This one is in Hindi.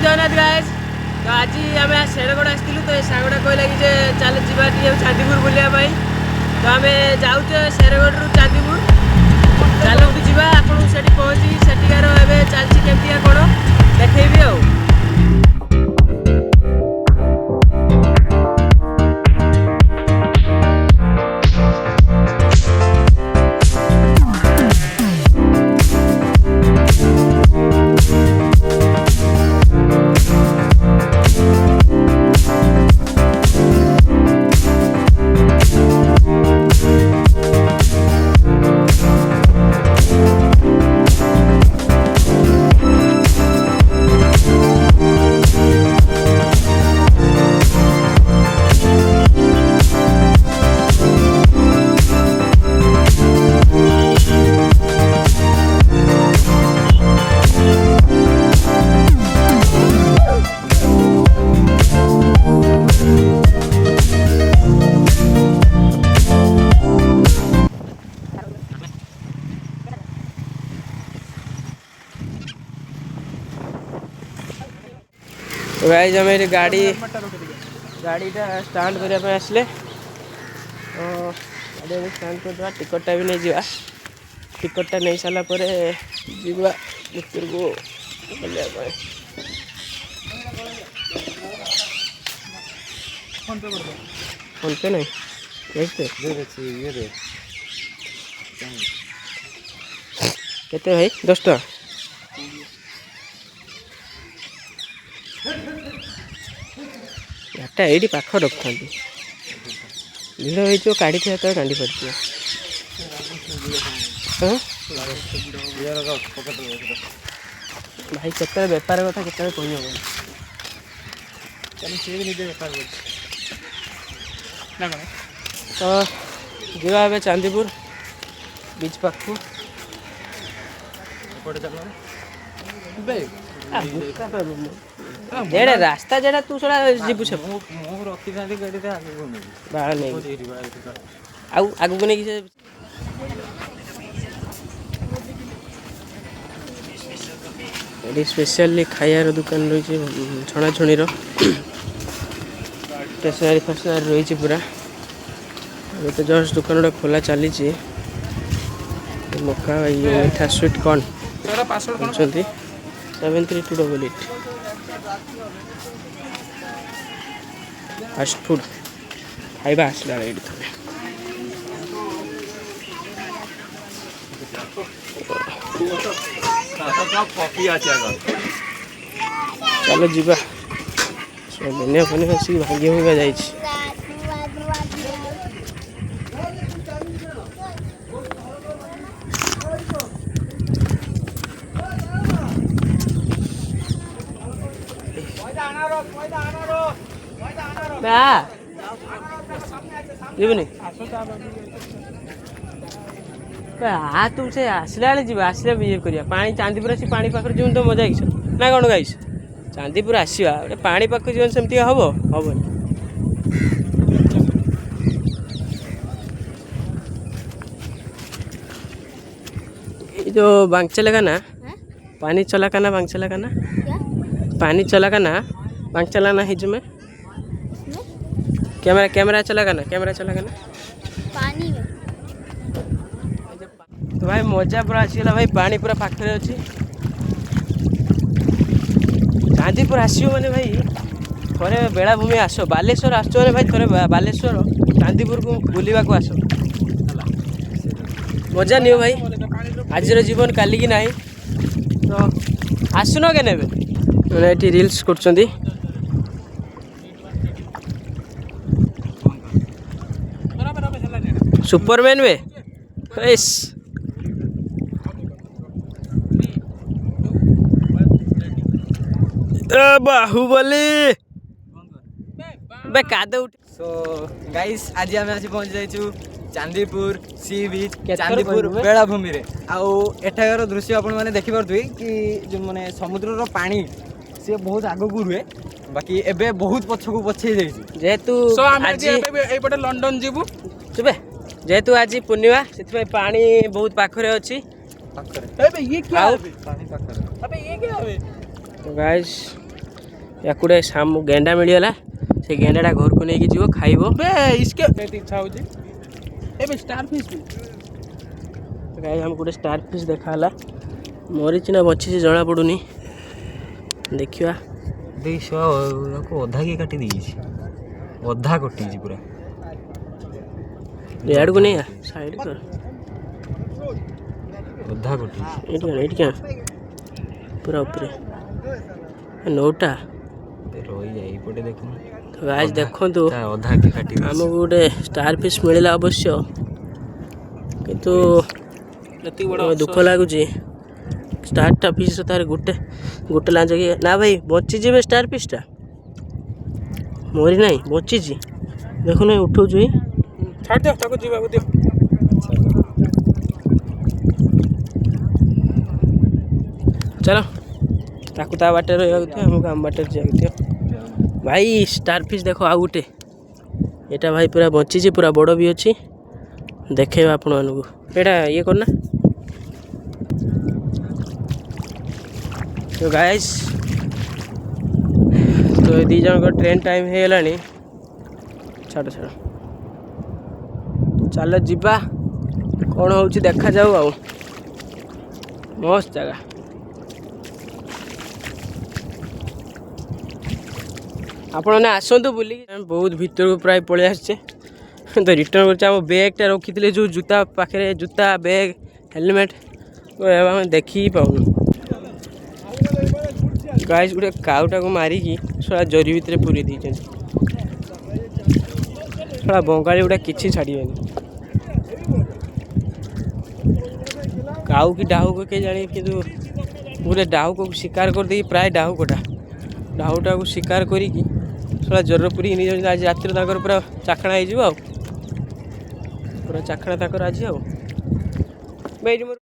जगन्नाथ गाइस। तो आज आम शेरगढ़ आसलु तो सांगटा कहला कि चल जा चांदीपुर बुलाया तो आम जाऊे शेरगढ़ रु चांदीपुर चलतु जा आपको से पहुँची सेठिकार चलती केमती कौन देखी आ। गाइस आम ये गाड़ीटा स्टार्ट करने आसले तो गाड़ी स्टार्ट कर टिकटा भी नहीं जा टिकटा नहीं सारा पर जीवा भितर को फोन पे नहीं केते भाई 10 टका गाटा ये पाख रखता भिड़ हो काढ़ी तो कांडी पड़ती भाई केत बेपार कथा के कही हम तो जीवा ए चांदीपुर बीच पाखु जेड़ा रास्ता जेड़ा तू सड़ा जीबु से मो रखी थांती गाड़ी रे आगु नहीं बाळ नहीं आगु को नहीं कि एडी स्पेशली खायार दुकान रही छे छणा छणीर स्टेशनरी फैशनरी रही छे पूरा अभी तो जस्ट दुकान खोला चली मक्का ये मीठा स्वीट कॉर्न तोरा पासवर्ड कोन चलती 7328 फास्ट फूड खाइबा आसला रे चलो जीवा दुनिया फनी आसिक भाग्य होगा जाइए तुमसे आसला जी आसला बिहेव करिया पानी चांदीपुर आसी पानी पाखर जीवन तो मजा आइस ना कौन गाइस चांदीपुर आसवा गोटे पानी पाख जीवन सेमती हम हम ये जो बांगचला का ना पानी चला का ना बांगचला का ना पानी चला का ना बांगचला ना हिज में कैमरा कैमरा चला का ना पानी में तो भाई मजा पूरा आसला भाई पानी पूरा पाखे अच्छी चांदीपुर आसो मैंने भाई थे बेलाभूमि आस बालेश्वर आस भाई थे बालेश्वर चांदीपुर को बुलवा को आस मजा नियो भाई आज जीवन काली की ना तो आसुन के मैंने ये रिल्स कर सुपरमैन वे यस बाहुबली बे कादे उठ सो गाइस आज आम आज पहुंची जाइछु चांदीपुर सी बीच चांदीपुर बेलाभूमि रे आउ एठागर दृश्य आपण माने देखि परथुई कि जो माने समुद्र रो पानी से बहुत आगो को रुए बाकी एबे बहुत पछ को पछे जाइछि जेतु आज एपटे लंडन जीवु सुबे जेतु आज पूर्णिमा से पानी बहुत पाखरे अछि अबे ये क्या है पानी पाखरे अबे ये क्या है तो गाइस या गोटे गेंडा मिलगला से गेंडाटा घर को लेकिन जीव खाइब बे इसके इच्छा होची ए स्टार फिश गाइस हम गोटे स्टार फिश देखाला मरी ना बची जना पड़ुनी देखिया अधा के काटी देइछि अधा कटी पूरा याड को नहीं आ साइड कर अधा कटी एट क्या पूरा ऊपर नौटा रही जाए पटे देखो तो गाइस देखंतु अधा के काटी हमको गोटे स्टार फिश मिलला अवश्य किंतु दुख लगुच स्टार फिश तार गोटे गोटे लांच कि ना भाई बची स्टार फिशटा मोरी ना बची देखो ना उठौ छाड़ दे ताको जीवा दियो चलो ताकू ता बाटे रहा हमको आम बाटे जाए भाई स्टार फिश देखो आ गोटे यहाँ भाई पूरा बची पूरा बड़ भी अच्छी देखे आपण मानू एटा ये करना तो गाइस तो दी जन को ट्रेन टाइम हो गलानी छाड़ छाड़ चलो जीवा कौन हो देखा जाऊ आ मस्त जगह आपण आसतु बुल बहुत भीतर को प्राय पलि आसचे तो रिटर्न कर बैगटा रखी थे जो जूता पाखे जूता बैग हेलमेट देखी पाऊन गाइस गोटे काउटा को मारिकी सला जरी भितर पूरी दी सला बंगाली गुटा किसी छाड़बेनि काऊ कि डाहू को के जानी कि गोटे डाहू को शिकार कर दे प्राय डाहू कोटा डाहूटा को शिकार करी सला जर पूरी नहीं आज रात पूरा चाखणा हो पूरा चाखणा आज भाई